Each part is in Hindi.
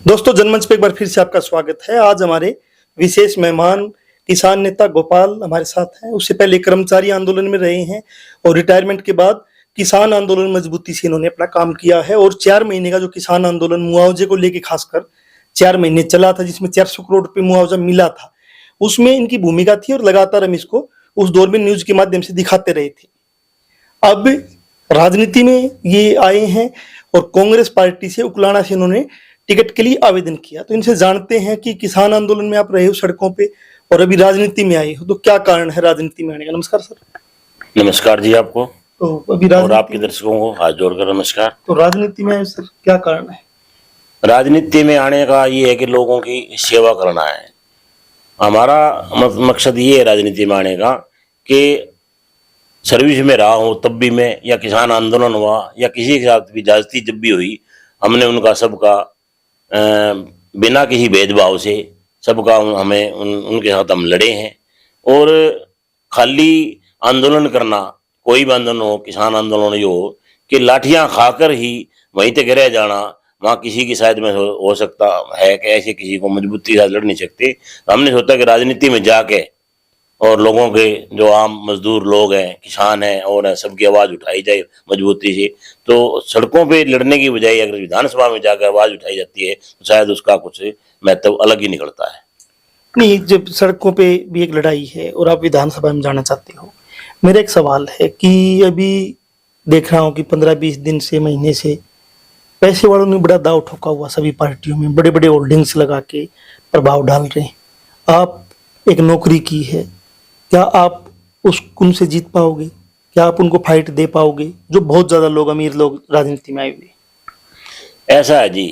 दोस्तों, जनमंच पे एक बार फिर से आपका स्वागत है। आज हमारे विशेष मेहमान किसान नेता गोपाल हमारे साथ हैं। उससे पहले कर्मचारी आंदोलन में रहे हैं और रिटायरमेंट के बाद किसान आंदोलन में मजबूती से इन्होंने अपना काम किया है। और 4 महीने का जो किसान आंदोलन मुआवजे को लेके खासकर 4 महीने चला था, जिसमें 400 करोड़ रुपए मुआवजा मिला था, उसमें इनकी भूमिका थी और लगातार हम इसको उस दौर में न्यूज के माध्यम से दिखाते रहे थे। अब राजनीति में ये आए हैं और कांग्रेस पार्टी से उकलाना से इन्होंने टिकट के लिए आवेदन किया। तो इनसे जानते हैं कि किसान आंदोलन में आप रहे हो सड़कों पे और अभी राजनीति में आए हो, तो क्या कारण है राजनीति में आने का। नमस्कार सर। नमस्कार जी आपको तो अभी और आपके दर्शकों को हाथ जोड़कर नमस्कार। तो राजनीति में आए सर, क्या कारण है? राजनीति में आने का ये है कि लोगों की सेवा करना है। हमारा मकसद ये है राजनीति में आने का कि सर्विस में रहा हूँ तब भी मैं, या किसान आंदोलन हुआ या किसी के साथ भी ज्यादती जब भी हुई, हमने उनका सबका बिना किसी भेदभाव से सबका हमें उनके साथ हम लड़े हैं। और खाली आंदोलन करना, कोई भी आंदोलन हो, किसान आंदोलन ये हो कि लाठियां खाकर ही वहीं तक रह जाना, वहाँ किसी की शायद में हो सकता है कि ऐसे किसी को मजबूती से लड़ नहीं सकते। तो हमने सोचा कि राजनीति में जाके और लोगों के जो आम मजदूर लोग हैं, किसान हैं और हैं, सबकी आवाज़ उठाई जाए मजबूती से। तो सड़कों पे लड़ने की बजाय अगर विधानसभा में जाकर आवाज़ उठाई जाती है तो शायद उसका कुछ महत्व अलग ही निकलता है। नहीं, जब सड़कों पे भी एक लड़ाई है और आप विधानसभा में जाना चाहते हो, मेरा एक सवाल है कि अभी देख रहा हूँ कि 15-20 दिन से, महीने से पैसे वालों ने बड़ा दाव ठोका हुआ सभी पार्टियों में, बड़े बड़े होल्डिंग्स लगा के प्रभाव डाल रहे हैं। आप एक नौकरी की है, क्या आप उनसे जीत पाओगे? क्या आप उनको फाइट दे पाओगे जो बहुत ज्यादा लोग, अमीर लोग राजनीति में आए हुए? ऐसा है जी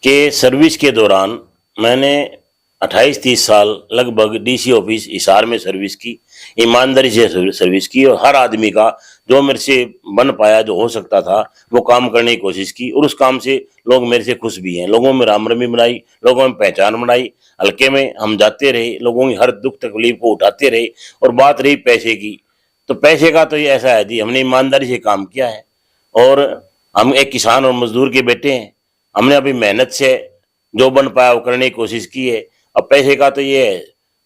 कि सर्विस के दौरान मैंने 28-30 साल लगभग डीसी ऑफिस हिसार में सर्विस की, ईमानदारी से सर्विस की, और हर आदमी का जो मेरे से बन पाया, जो हो सकता था, वो काम करने की कोशिश की। और उस काम से लोग मेरे से खुश भी हैं। लोगों में रामरमी बनाई, लोगों में पहचान बनाई, हल्के में हम जाते रहे, लोगों की हर दुख तकलीफ को उठाते रहे। और बात रही पैसे की, तो पैसे का तो ये ऐसा है जी, हमने ईमानदारी से काम किया है और हम एक किसान और मजदूर के बेटे हैं। हमने अभी मेहनत से जो बन पाया वो करने की कोशिश की है। अब पैसे का तो ये है,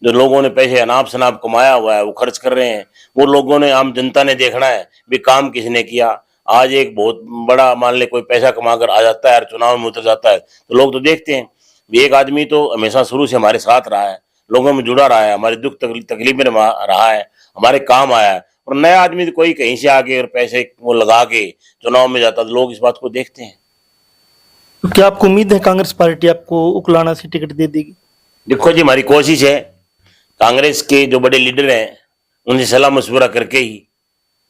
जो लोगों ने पैसे अनाप शनाप कमाया हुआ है वो खर्च कर रहे हैं। वो लोगों ने, आम जनता ने देखना है भी काम किसने किया। आज एक बहुत बड़ा, मान ले कोई पैसा कमा कर आ जाता है और चुनाव में उतर जाता है, तो लोग तो देखते हैं भी एक आदमी तो हमेशा शुरू से हमारे साथ रहा है, लोगों में जुड़ा रहा है, हमारे दुख तकलीफ में रहा है, हमारे काम आया है। और नया आदमी तो कोई कहीं से आके और पैसे वो लगा के चुनाव में जाता, तो लोग इस बात को देखते हैं। तो क्या आपको उम्मीद है कांग्रेस पार्टी आपको उकलाना से टिकट दे देगी? देखो जी, हमारी कोशिश है, कांग्रेस के जो बड़े लीडर हैं उनसे सलाह मशवरा करके ही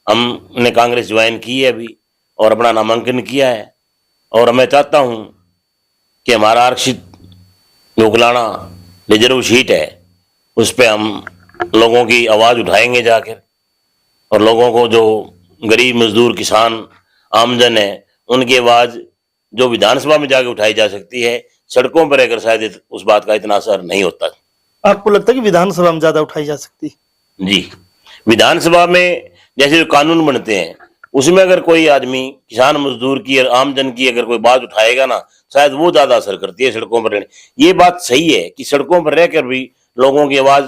हमने कांग्रेस ज्वाइन की है अभी और अपना नामांकन किया है। और मैं चाहता हूं कि हमारा आरक्षित जो उकलाना रिजर्व सीट है उस पर हम लोगों की आवाज़ उठाएंगे जाकर, और लोगों को, जो गरीब मजदूर किसान आमजन है, उनकी आवाज़ जो विधानसभा में जाके उठाई जा सकती है, सड़कों पर रहकर शायद उस बात का इतना असर नहीं होता। आपको लगता है कि विधानसभा में ज्यादा उठाई जा सकती है? जी, विधानसभा में जैसे जो कानून बनते हैं उसमें अगर कोई आदमी, किसान मजदूर की और आमजन की अगर कोई बात उठाएगा ना, शायद वो ज्यादा असर करती है सड़कों पर रहने। ये बात सही है कि सड़कों पर रहकर भी लोगों की आवाज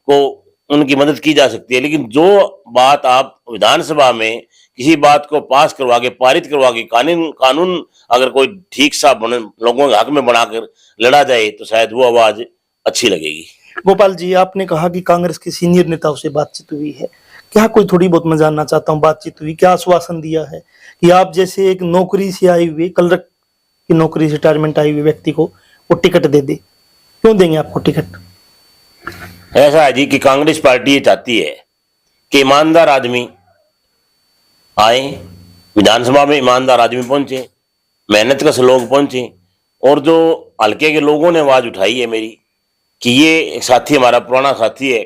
को, उनकी मदद की जा सकती है। लेकिन जो बात आप विधानसभा में किसी बात को पास करवा के, पारित करवा के, कानून अगर कोई ठीक सा लोगों के हक में बनाकर लड़ा जाए तो शायद वो आवाज अच्छी लगेगी। गोपाल जी, आपने कहा कि कांग्रेस के सीनियर नेताओं से बातचीत हुई है, क्या कोई थोड़ी बहुत मैं जानना चाहता हूँ, बातचीत हुई, क्या आश्वासन दिया है कि आप जैसे एक नौकरी से आए हुए, कलरक की नौकरी से रिटायरमेंट आए हुए व्यक्ति को वो टिकट दे दे? क्यों देंगे आपको टिकट? ऐसा है जी कि कांग्रेस पार्टी ये चाहती है कि ईमानदार आदमी आए विधानसभा में, ईमानदार आदमी पहुंचे, मेहनत का लोग पहुंचे। और जो हल्के के लोगों ने आवाज उठाई है मेरी कि ये एक साथी, हमारा पुराना साथी है,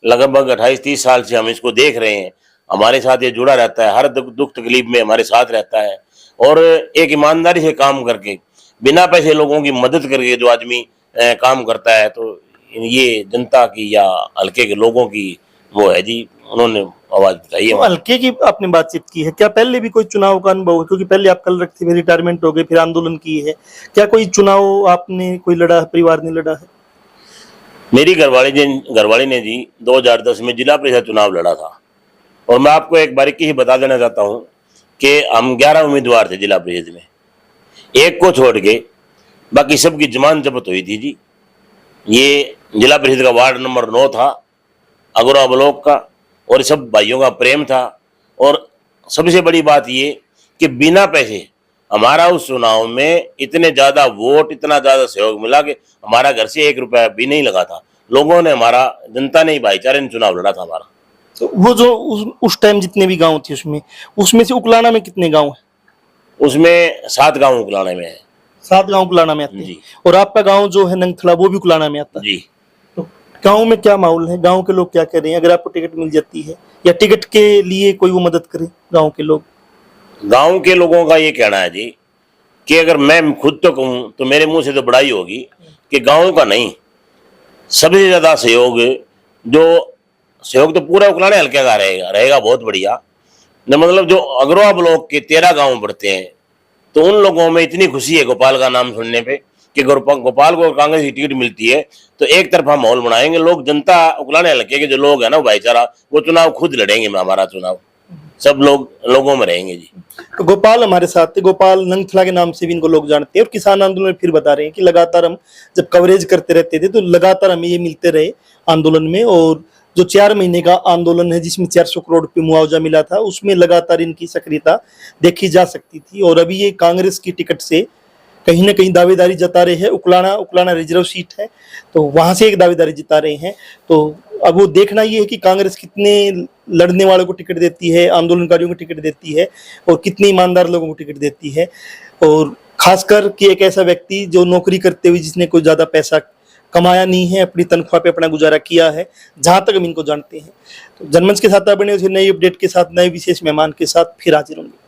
लगभग 28-30 साल से हम इसको देख रहे हैं, हमारे साथ ये जुड़ा रहता है, हर दुख तकलीफ में हमारे साथ रहता है। और एक ईमानदारी से काम करके, बिना पैसे लोगों की मदद करके जो आदमी काम करता है, तो ये जनता की या हल्के के लोगों की वो है जी, उन्होंने आवाज उठाई तो है। हल्के की आपने बातचीत की है, क्या पहले भी कोई चुनाव का अनुभव है? क्योंकि पहले आप कल रखते फिर रिटायरमेंट हो गए, फिर आंदोलन की है, क्या कोई चुनाव आपने कोई लड़ा है, परिवार ने लड़ा है? मेरी घरवाली ने जी 2010 में जिला परिषद चुनाव लड़ा था। और मैं आपको एक बारीकी ही बता देना चाहता हूँ कि हम 11 उम्मीदवार थे जिला परिषद में, एक को छोड़ के बाकी सबकी जमानत जब्त हुई थी जी। ये जिला परिषद का वार्ड नंबर 9 था, अगुरा ब्लॉक का, और सब भाइयों का प्रेम था। और सबसे बड़ी बात ये कि बिना पैसे हमारा उस चुनाव में इतने ज्यादा वोट, इतना ज्यादा सहयोग मिला कि हमारा घर से 1 रुपया भी नहीं लगा था। लोगों ने, हमारा जनता ने, भाईचारे ने चुनाव लड़ा था हमारा। तो वो जो उस टाइम जितने भी गांव थे उसमें से उकलाना में कितने गांव है? उसमें 7 गांव उकलाने में है 7 गांव उकलाना में आते हैं। जी। और आपका गांव जो है नंगथला वो भी उकलाना में आता है। जी। तो गांव में क्या माहौल है? गांव के लोग क्या कह रहे हैं? अगर आपको टिकट मिल जाती है या टिकट के लिए कोई वो मदद करे गांव के लोग? गांव के लोगों का ये कहना है जी कि अगर मैं खुद तो कहूँ तो मेरे मुंह से तो बड़ाई होगी कि गांव का नहीं, सबसे ज्यादा सहयोग तो पूरा उकलाने हल्के का रहेगा बहुत बढ़िया। न मतलब जो अगरवा ब्लॉक के 13 गांव पड़ते हैं, तो उन लोगों में इतनी खुशी है गोपाल का नाम सुनने पे कि गोपाल को कांग्रेस की टिकट मिलती है तो एक तरफा माहौल बनाएंगे लोग। जनता उकलाने हल्के के जो लोग है ना, भाईचारा, वो चुनाव खुद लड़ेंगे। हमारा चुनाव सब लोगों में रहेंगे जी। तो गोपाल हमारे साथ थे, गोपाल नंगथला के नाम से भी इनको लोग जानते हैं। और किसान आंदोलन में फिर बता रहे हैं कि लगातार हम जब कवरेज करते रहते थे तो लगातार हमें ये मिलते रहे आंदोलन में। और जो 4 महीने का आंदोलन है जिसमें 400 करोड़ रुपये मुआवजा मिला था, उसमें लगातार इनकी सक्रियता देखी जा सकती थी। और अभी ये कांग्रेस की टिकट से कहीं ना कहीं दावेदारी जता रहे हैं। उकलाना रिजर्व सीट है, तो वहां से एक दावेदारी जता रहे हैं। तो अब वो देखना ये है कि कांग्रेस कितने लड़ने वालों को टिकट देती है, आंदोलनकारियों को टिकट देती है, और कितने ईमानदार लोगों को टिकट देती है। और खासकर कि एक ऐसा व्यक्ति जो नौकरी करते हुए जिसने कोई ज्यादा पैसा कमाया नहीं है, अपनी तनख्वाह पे अपना गुजारा किया है, जहां तक हम इनको जानते हैं। तो जनमंच के साथ आप बने, नई अपडेट के साथ, नए विशेष मेहमान के साथ फिर हाजिर होंगे।